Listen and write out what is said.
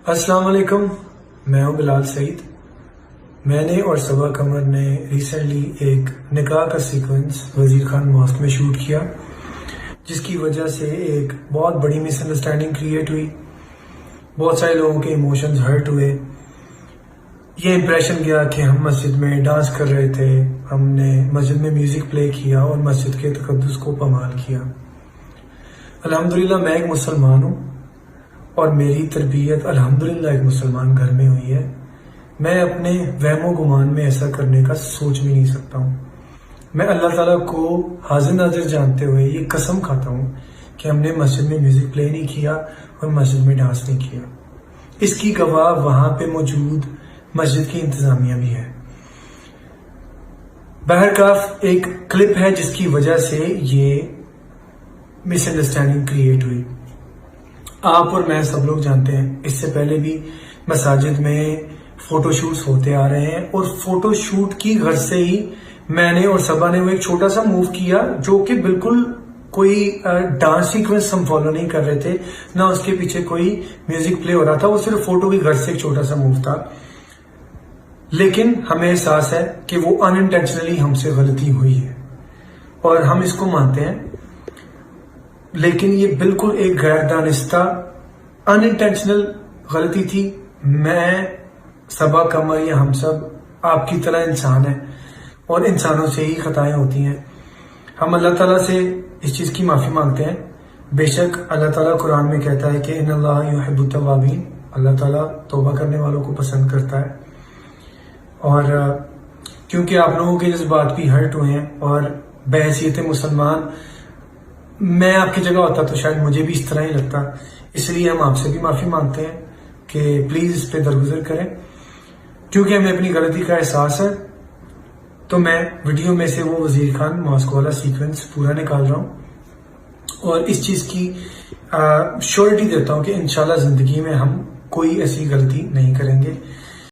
السلام علیکم، میں ہوں بلال سعید۔ میں نے اور صبا قمر نے ریسنٹلی ایک نکاح کا سیکوینس وزیر خان ماسک میں شوٹ کیا، جس کی وجہ سے ایک بہت بڑی مس انڈرسٹینڈنگ کریٹ ہوئی، بہت سارے لوگوں کے ایموشنز ہرٹ ہوئے۔ یہ امپریشن گیا کہ ہم مسجد میں ڈانس کر رہے تھے، ہم نے مسجد میں میوزک پلے کیا اور مسجد کے تقدس کو پامال کیا۔ الحمدللہ میں ایک مسلمان ہوں اور میری تربیت الحمدللہ ایک مسلمان گھر میں ہوئی ہے۔ میں اپنے وہم و گمان میں ایسا کرنے کا سوچ بھی نہیں سکتا ہوں۔ میں اللہ تعالیٰ کو حاضر ناظر جانتے ہوئے یہ قسم کھاتا ہوں کہ ہم نے مسجد میں میوزک پلے نہیں کیا اور مسجد میں ڈانس نہیں کیا۔ اس کی گواہ وہاں پہ موجود مسجد کی انتظامیہ بھی ہے۔ بہرکاف ایک کلپ ہے جس کی وجہ سے یہ مس انڈرسٹینڈنگ کریٹ ہوئی۔ آپ اور میں سب لوگ جانتے ہیں اس سے پہلے بھی مساجد میں فوٹو شوٹس ہوتے آ رہے ہیں، اور فوٹو شوٹ کی غرض سے ہی میں نے اور صبا نے وہ ایک چھوٹا سا موو کیا جو کہ بالکل کوئی ڈانس سیکوینس ہم فالو نہیں کر رہے تھے، نہ اس کے پیچھے کوئی میوزک پلے ہو رہا تھا، وہ صرف فوٹو کی غرض سے ایک چھوٹا سا موو تھا۔ لیکن ہمیں احساس ہے کہ وہ ان انٹینشنلی ہم سے غلطی ہوئی ہے اور ہم اس کو مانتے ہیں، لیکن یہ بالکل ایک غیر دانستہ ان انٹینشنل غلطی تھی۔ میں، صبا قمر یا ہم سب آپ کی طرح انسان ہیں اور انسانوں سے ہی خطائیں ہوتی ہیں۔ ہم اللہ تعالیٰ سے اس چیز کی معافی مانگتے ہیں۔ بے شک اللہ تعالیٰ قرآن میں کہتا ہے کہ ان اللہ یحب التوابین، اللہ تعالیٰ توبہ کرنے والوں کو پسند کرتا ہے۔ اور کیونکہ آپ لوگوں کے جذبات بھی ہرٹ ہوئے ہیں اور بحیثیت مسلمان میں آپ کی جگہ ہوتا تو شاید مجھے بھی اس طرح ہی لگتا، اس لیے ہم آپ سے بھی معافی مانگتے ہیں کہ پلیز اس پہ درگزر کریں۔ کیونکہ ہمیں اپنی غلطی کا احساس ہے تو میں ویڈیو میں سے وہ وزیر خان ماسک والا سیکوینس پورا نکال رہا ہوں اور اس چیز کی شیورٹی دیتا ہوں کہ انشاءاللہ زندگی میں ہم کوئی ایسی غلطی نہیں کریں گے۔